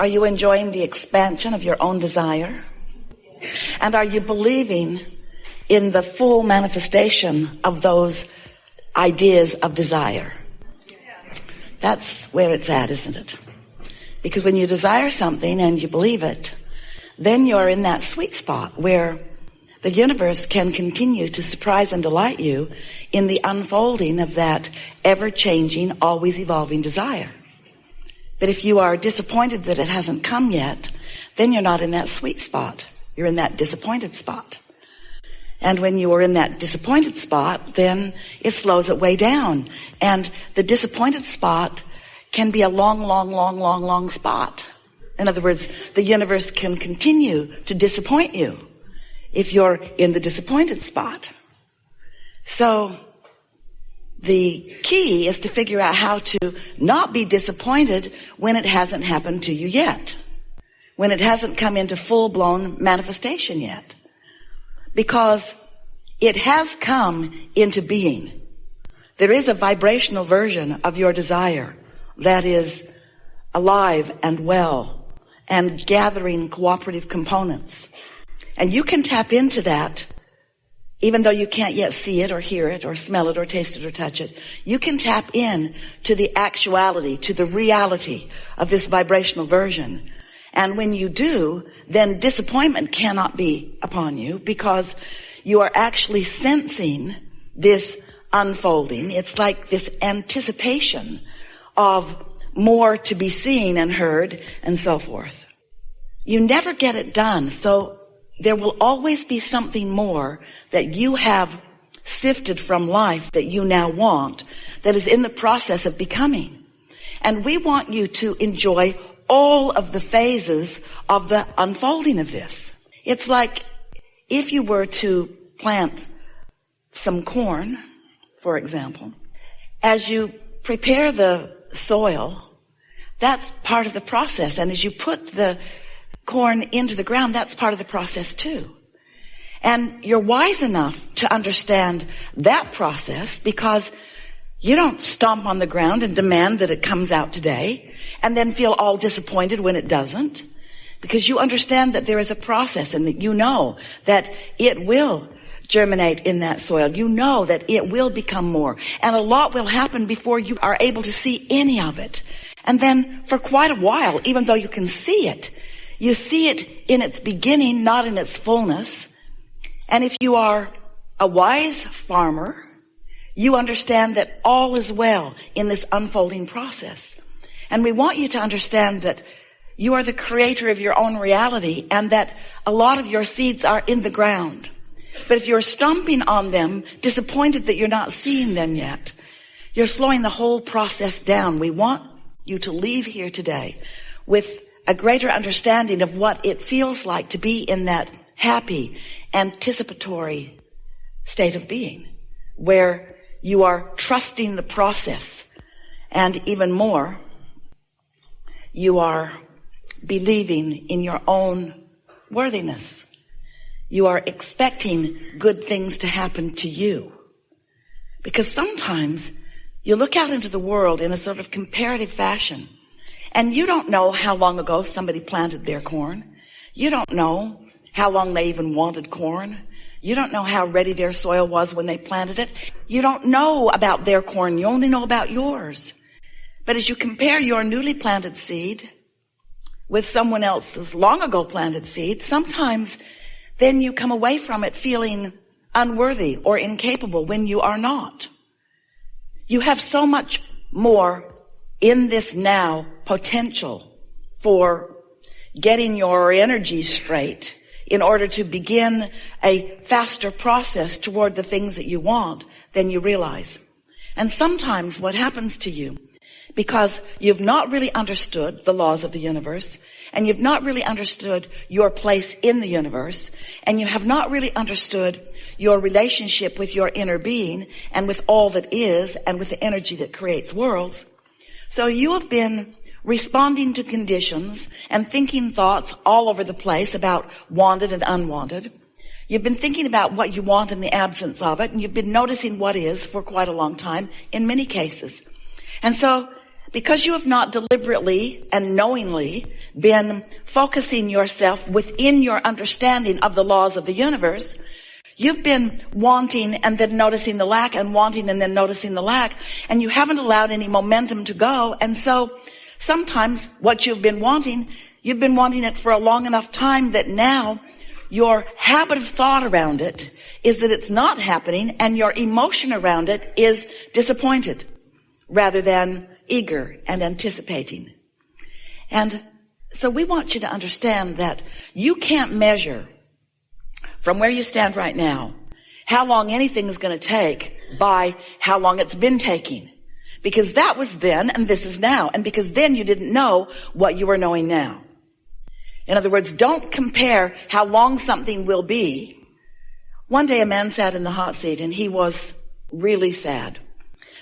Are you enjoying the expansion of your own desire? And are you believing in the full manifestation of those ideas of desire? That's where it's at, isn't it? Because when you desire something and you believe it, then you're in that sweet spot where the universe can continue to surprise and delight you in the unfolding of that ever-changing, always evolving desire. But if you are disappointed that it hasn't come yet, then you're not in that sweet spot. You're in that disappointed spot. And when you are in that disappointed spot, then it slows it way down. And the disappointed spot can be a long spot. In other words, the universe can continue to disappoint you if you're in the disappointed spot. So the key is to figure out how to not be disappointed when it hasn't happened to you yet, when it hasn't come into full-blown manifestation yet, because it has come into being. There is a vibrational version of your desire that is alive and well and gathering cooperative components. And you can tap into that, even though you can't yet see it or hear it or smell it or taste it or touch it. You can tap in to the actuality, to the reality of this vibrational version. And when you do, then disappointment cannot be upon you because you are actually sensing this unfolding. It's like this anticipation of more to be seen and heard and so forth. You never get it done, so there will always be something more that you have sifted from life that you now want, that is in the process of becoming. And we want you to enjoy all of the phases of the unfolding of this. It's like if you were to plant some corn, for example, as you prepare the soil, that's part of the process. And as you put the corn into the ground, that's part of the process too. And you're wise enough to understand that process because you don't stomp on the ground and demand that it comes out today and then feel all disappointed when it doesn't, because you understand that there is a process and that you know that it will germinate in that soil. You know that it will become more, and a lot will happen before you are able to see any of it. And then for quite a while, even though you can see it, you see it in its beginning, not in its fullness. And if you are a wise farmer, you understand that all is well in this unfolding process. And we want you to understand that you are the creator of your own reality and that a lot of your seeds are in the ground. But if you're stomping on them, disappointed that you're not seeing them yet, you're slowing the whole process down. We want you to leave here today with a greater understanding of what it feels like to be in that happy, anticipatory state of being, where you are trusting the process, and even more, you are believing in your own worthiness. You are expecting good things to happen to you. Because sometimes you look out into the world in a sort of comparative fashion, and you don't know how long ago somebody planted their corn. You don't know how long they even wanted corn. You don't know how ready their soil was when they planted it. You don't know about their corn. You only know about yours. But as you compare your newly planted seed with someone else's long ago planted seed, sometimes then you come away from it feeling unworthy or incapable when you are not. You have so much more in this now potential for getting your energy straight in order to begin a faster process toward the things that you want than you realize. And sometimes what happens to you, because you've not really understood the laws of the universe, and you've not really understood your place in the universe, and you have not really understood your relationship with your inner being and with all that is and with the energy that creates worlds. So you have been responding to conditions and thinking thoughts all over the place about wanted and unwanted. You've been thinking about what you want in the absence of it, and you've been noticing what is for quite a long time in many cases. And so because you have not deliberately and knowingly been focusing yourself within your understanding of the laws of the universe, you've been wanting and then noticing the lack and wanting and then noticing the lack, and you haven't allowed any momentum to go. And so sometimes what you've been wanting it for a long enough time that now your habit of thought around it is that it's not happening, and your emotion around it is disappointed rather than eager and anticipating. And so we want you to understand that you can't measure from where you stand right now how long anything is going to take by how long it's been taking. Because that was then and this is now. And because then you didn't know what you are knowing now. In other words, don't compare how long something will be. One day a man sat in the hot seat and he was really sad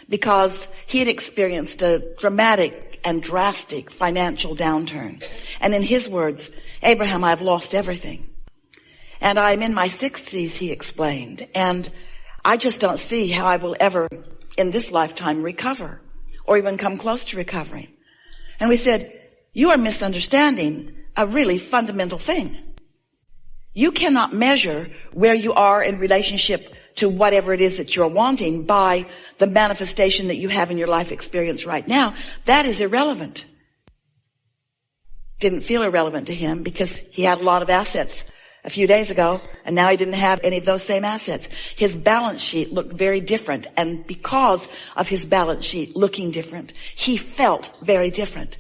because he had experienced a dramatic and drastic financial downturn. And in his words, Abraham, I've lost everything. And I'm in my 60s, he explained, and I just don't see how I will ever in this lifetime recover or even come close to recovering. And we said, you are misunderstanding a really fundamental thing. You cannot measure where you are in relationship to whatever it is that you're wanting by the manifestation that you have in your life experience right now. That is irrelevant. Didn't feel irrelevant to him because he had a lot of assets a few days ago, and now he didn't have any of those same assets. His balance sheet looked very different, and because of his balance sheet looking different, he felt very different.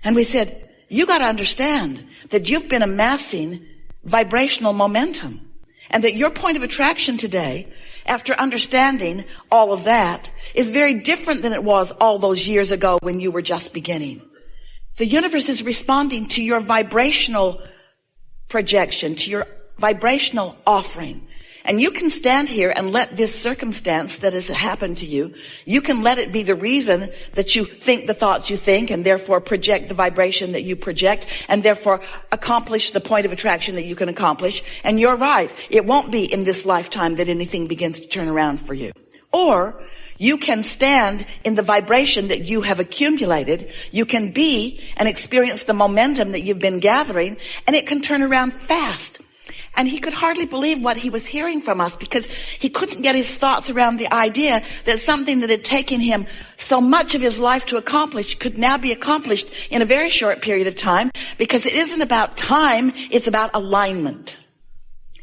And we said, you got to understand that you've been amassing vibrational momentum, and that your point of attraction today, after understanding all of that, is very different than it was all those years ago when you were just beginning. The universe is responding to your vibrational projection, to your vibrational offering. And you can stand here and let this circumstance that has happened to you, you can let it be the reason that you think the thoughts you think and therefore project the vibration that you project and therefore accomplish the point of attraction that you can accomplish. And you're right. It won't be in this lifetime that anything begins to turn around for you. Or you can stand in the vibration that you have accumulated. You can be and experience the momentum that you've been gathering, and it can turn around fast. And he could hardly believe what he was hearing from us because he couldn't get his thoughts around the idea that something that had taken him so much of his life to accomplish could now be accomplished in a very short period of time, because it isn't about time, it's about alignment.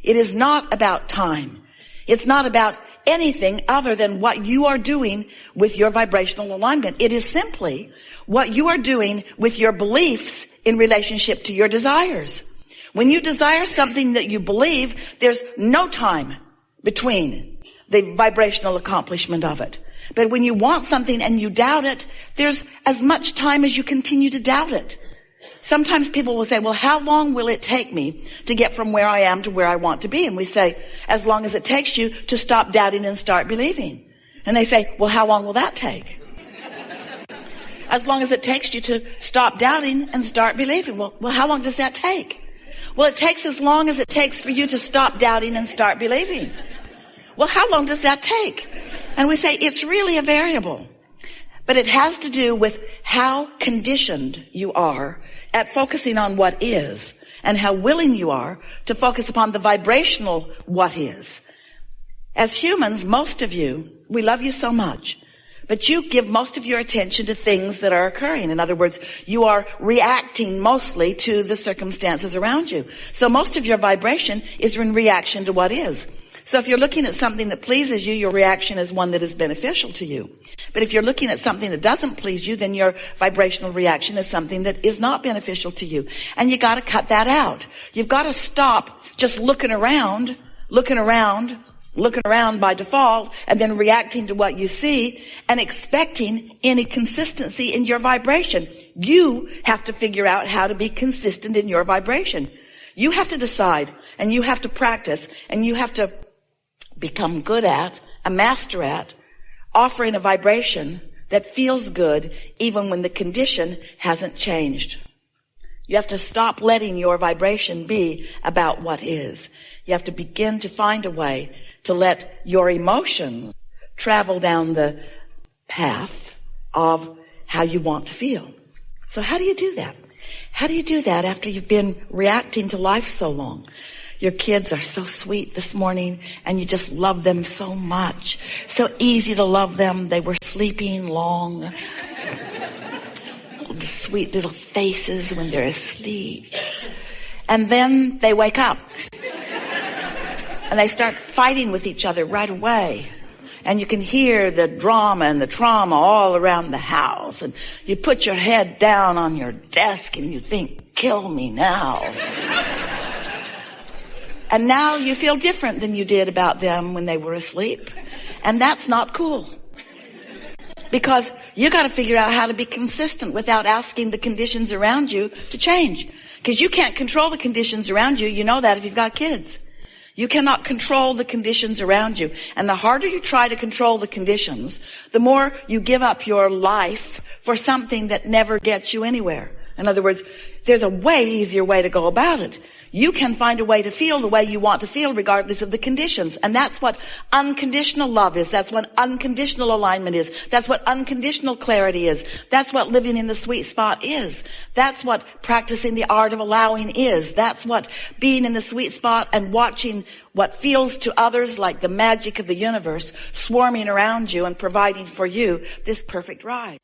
It is not about time. It's not about anything other than what you are doing with your vibrational alignment. It is simply what you are doing with your beliefs in relationship to your desires. When you desire something that you believe, there's no time between the vibrational accomplishment of it. But when you want something and you doubt it, there's as much time as you continue to doubt it. Sometimes people will say, well, how long will it take me to get from where I am to where I want to be? And we say, as long as it takes you to stop doubting and start believing. And they say, well, how long will that take? As long as it takes you to stop doubting and start believing. Well, how long does that take? Well, it takes as long as it takes for you to stop doubting and start believing. Well, how long does that take? And we say, it's really a variable. But it has to do with how conditioned you are at focusing on what is, and how willing you are to focus upon the vibrational what is. As humans, most of you, we love you so much, but you give most of your attention to things that are occurring. In other words, you are reacting mostly to the circumstances around you. So most of your vibration is in reaction to what is. So if you're looking at something that pleases you, your reaction is one that is beneficial to you. But if you're looking at something that doesn't please you, then your vibrational reaction is something that is not beneficial to you. And you got to cut that out. You've got to stop just looking around by default and then reacting to what you see and expecting any consistency in your vibration. You have to figure out how to be consistent in your vibration. You have to decide, and you have to practice, and you have to become good at, a master at, offering a vibration that feels good even when the condition hasn't changed. You have to stop letting your vibration be about what is. You have to begin to find a way to let your emotions travel down the path of how you want to feel. So how do you do that? How do you do that after you've been reacting to life so long? Your kids are so sweet this morning and you just love them so much. So easy to love them. They were sleeping long. The sweet little faces when they're asleep. And then they wake up. And they start fighting with each other right away. And you can hear the drama and the trauma all around the house. And you put your head down on your desk and you think, kill me now. And now you feel different than you did about them when they were asleep. And that's not cool. Because you got to figure out how to be consistent without asking the conditions around you to change. Because you can't control the conditions around you. You know that if you've got kids. You cannot control the conditions around you. And the harder you try to control the conditions, the more you give up your life for something that never gets you anywhere. In other words, there's a way easier way to go about it. You can find a way to feel the way you want to feel regardless of the conditions. And that's what unconditional love is. That's what unconditional alignment is. That's what unconditional clarity is. That's what living in the sweet spot is. That's what practicing the art of allowing is. That's what being in the sweet spot and watching what feels to others like the magic of the universe swarming around you and providing for you this perfect ride.